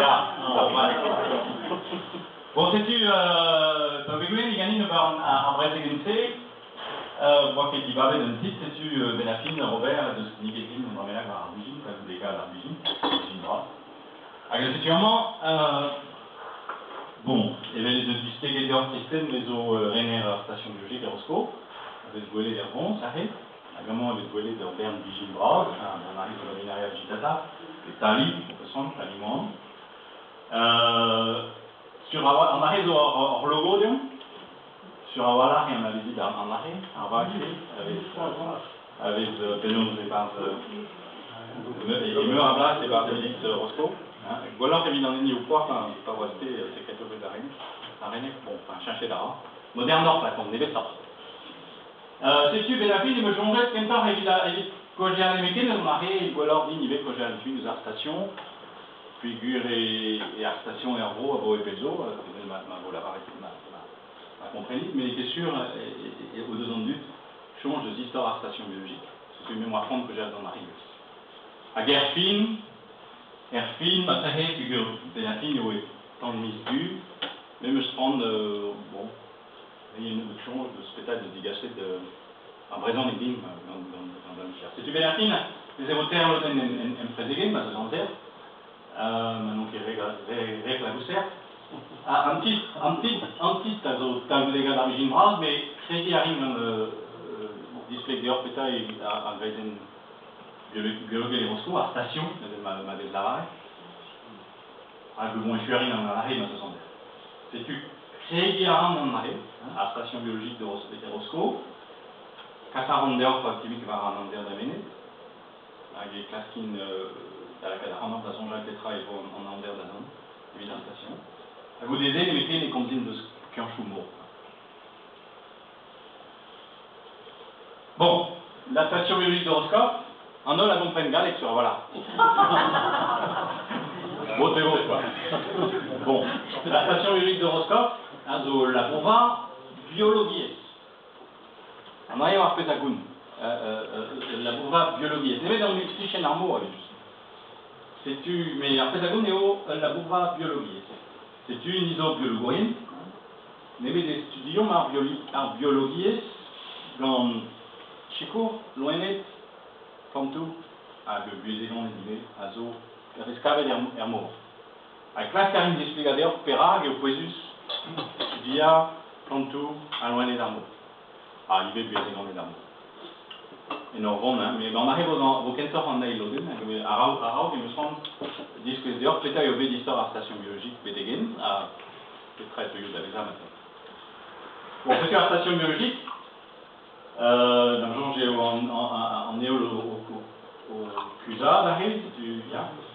Ja, normal. Bon, sais-tu, dans le il gagne en vrai c'est moi qui dis pas d'un titre, sais-tu, Benafine, Robert, de ce Nigetin, on emmène à l'origine, pas tous les cas à l'origine droite. Alors, effectivement, bon, il y avait des distingués d'un système, mais au Renner station biologique, Roscoe, avec le les ronds, ça arrive. Également, avec le de Berne, Vigine, Brog, on arrive au Laminaria Vigitata, les Tali, on peut s'en aliment. On arrive au logo, sur Awala, on avait dit en arrêt, en vague, avec Benoît et par et me à base et par Félix Roscoe. Voilà, évidemment, il y a au pouvoir, pas rester secrétaire de l'arène, bon, enfin, chercher là. Moderne Nord, là, comme des sortes. C'est-tu, Benafine, il me jongeait, comme ça, il quand j'ai un métier, on arrive, ou alors, il y avait quand j'ai un film, nous arrestations, figure et arrestation et arbo, abo et peso, ma compréhension, mais il était sûr, et aux 2 ans de lutte, change de histoire à station biologique. C'est une mémoire fond que j'ai dans la rive. À Gerfine, ma tahé, figure Benafine, où est tant de mise du, mais me se prendre, bon, il y a une autre chose de spectacle de digaché de. En présent, il dit, dans le cher. C'est-tu Benafine, les évotaires, l'autre, en préségué, ma secondaire, maintenant qui règle la goussaire. Un petit, t'as les gars d'origine brave, mais c'est qui arrive display de Orpeta et à Grayson biologue et Roscoe, à station, ma déclaré. Ah, le bon, je suis arrivé dans l'arrêt, ma secondaire. C'est-tu c'est qui arrive dans l'arrêt, à station biologique de Roscoe, 40 d'heures pour activer qui va en d'air d'amener. Avec les clasquines à la cadre de la Sonja Petra et en d'air d'azon, évidemment station. À vous d'aider, les mettez les comptines de Kernchoumo. Bon, la station biologique d'horoscope, en a la comprenne galère sur voilà. Bon, c'est beau, quoi. Bon, la station biologique d'horoscope, la bova biologie. On a avoir fait la bova biologie. C'est dans le cliché armo, c'est-tu, mais après ça la bova biologie. C'est une isobiologie. Nous avons des étudiants en biologie dans Chico, l'ONET, comme tout, à le Buézéon, les à Zo, Rescave et Hermo. Avec la carine d'explicateur, Perag et Opoesus, via, comme tout, à l'ONET d'Hermo. À l'IB Buézéon et Hermo. Et nous avons, mais on arrive au Kentor en Naïlodin, à Rao, il me semble, disent que d'ailleurs, peut-être il y avait d'histoire à la station biologique, Bédéguen, à Petra et Toyo d'Avesa maintenant. Bon, c'est la station biologique, dans le genre, on est au CUSA d'arrêt,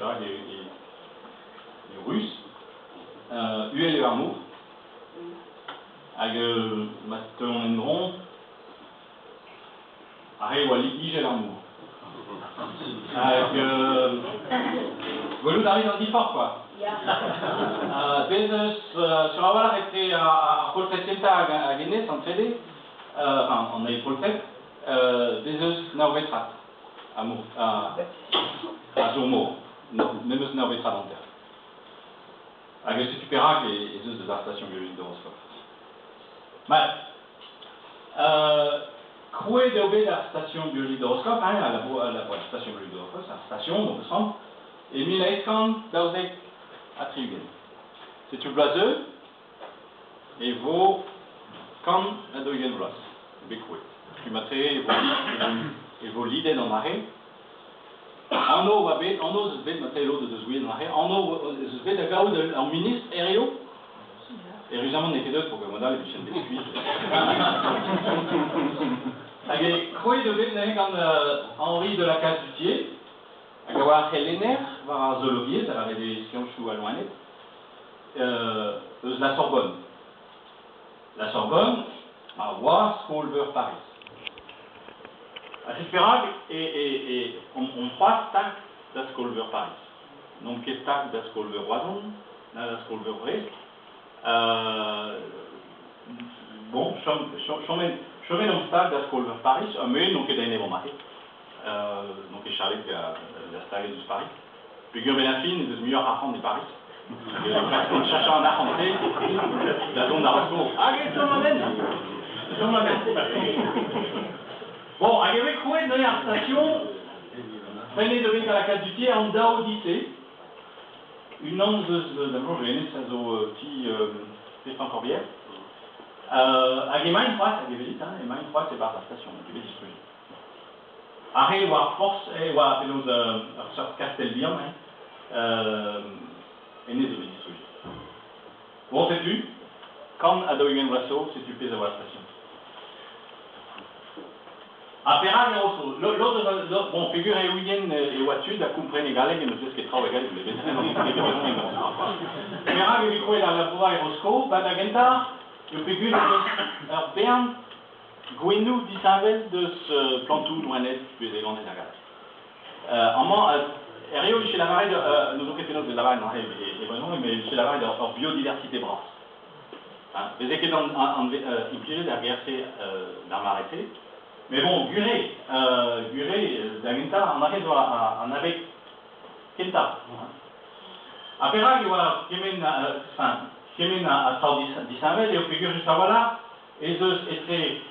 les Russes, UL et Armo, avec Maston Endron, arrêt ou à l'IG et l'Armo. Avec Volou d'arriver dans le fort, quoi. Sur la voie était à Paul Tretenta à Guinness, en Fédé, enfin, on a eu Paul Tret, Bezos Nauvetrat, à Zourmo, même Nauvetrat en terre. Avec ce Tupérac et Zeus de la station biologique de Roscoe. Croué de la station biologique de Roscoe, à la station biologique de Roscoe, c'est la station, donc le centre, et Milaïskan d'Auzek à Triugen. C'est tout blaseux, et vaut comme la Doyen Ross, Bécoué. Puis matré, et vaut l'idée dans l'arrêt. En eau, se fait matré l'eau de Zoué dans l'arrêt. En eau, se fait la gaou en ministre, Erio. Et récemment, on était deux pour que modèle et Michel Bécuit. Avec Croix de Bénin comme Henri de la Casse-Dutier. Avec avoir Héléner, voir Zoologie, ça avait des sciences chou à Loinet. La Sorbonne. La Sorbonne, à War, Schoolver, Paris. À Cispérag, et on passe tac de Schoolver, Paris. Donc, qu'est-ce tac de Schoolver, Roison, là, de Schoolver, Brest. Bon, je mets dans le stade de Schoolver, Paris, mais donc, il y a des bons marqués. Donc, Charlie qui a installé du Paris. Puis, Benafine, est le meilleur enfant de Paris. Comme cherchant en argenté, la zone d'Arosco. Ah, qu'est-ce qu'on m'amène? Bon, agave croué dans l'arrestation, traîné de venir à la case du tiers en d'Odyssée, une onde de l'homogène, ça zo petit Stéphane Corbière. Agave une fois, agave vite, hein, et une fois c'est par la station, agave distribué. Arrêt ou à force, ou à pelouse sur Castelbion, et n'est pas distribué. Bon, sais-tu, quand à Doyen Brasso, c'est tu pèses à la station. A Perag e Rosso, l'autre, bon, figure e Uyen e Watude, a comprene galeg, non so che trova galeg, le vedete, non so che ragione non so. Perag e Vicroe la Labura e Rosco, Badagenta, le figure de Bern, Gwenou disavel de ce plantou noanet, puis des grandes agas. En moins, Rio, chez la marée de, nous avons fait notre de la marée, non, mais chez la marée de biodiversité brasse. Vous avez impliqué de la guerre, dans la marée. Mais bon, Guré, d'Agenta, on arrive en avec Kenta. A Perag, il y a Kemen à Saudi-Savel, et au figure juste voilà, et ce était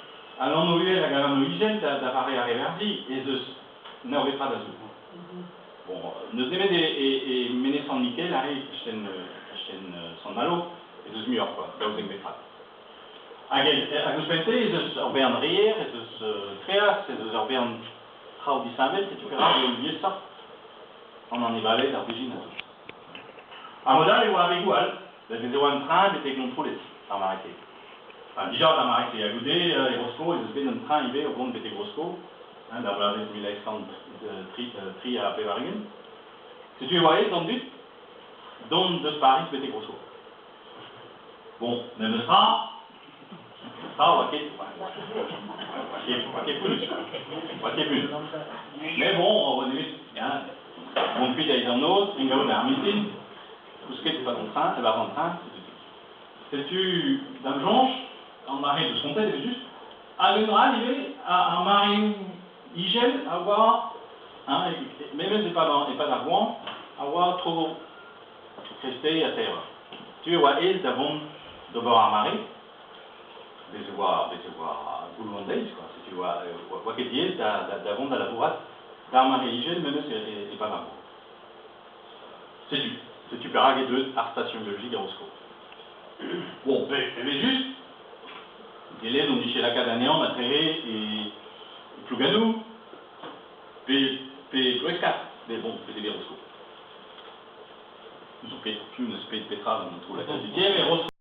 à l'ennouiller la gamme hygiène d'appareil à réverdi, et ce n'avait pas d'azou. Bon, nous aimons des mener sans nickel, arrive chaîne sans malo, et ce mieux quoi, là vous aimez pas. Agus es Orbern Rier, es Treas, es Orbern Saudi-Savel, c'est tout grave, et oublier ça. On en est balai d'origine. A modal ou avec igual, la deuxième train était contrôlée par Marité. Enfin, déjà par Marité, à Goudé, les Roscoe, ils étaient dans le train, ils étaient au compte de Roscoe, d'avoir les 1000 tri à Pévargen. Si tu voyais, dans le but, dont de Paris, c'était Roscoe. Bon, même ça, plus. Mais bon, on va dire, mon puits d'ailleurs en autre, une gamme d'armitin, tout ce qui est pas en train, elle va en train, c'est-tu dans le jonche, en marée de son tête, c'est juste, à l'arrivée, à marée hygiène, avoir, même c'est pas d'argent, avoir trop resté à terre. Tu vois, elle, d'avant, d'abord à marée, des voir Goulondaise, quoi. Si tu vois, quoi que tu es, d'avant à la bourrade, d'armes hygiène, même c'est pas d'argent. C'est tu perds les deux à station biologique à Roscoe. Bon, mais juste, il est donc chez la Cadanéan, Matréré et Plouganou, puis P4, mais bon, c'est des Roscoe. Nous sommes plus une espèce de pétrave, on trouve la case du mais Roscoe.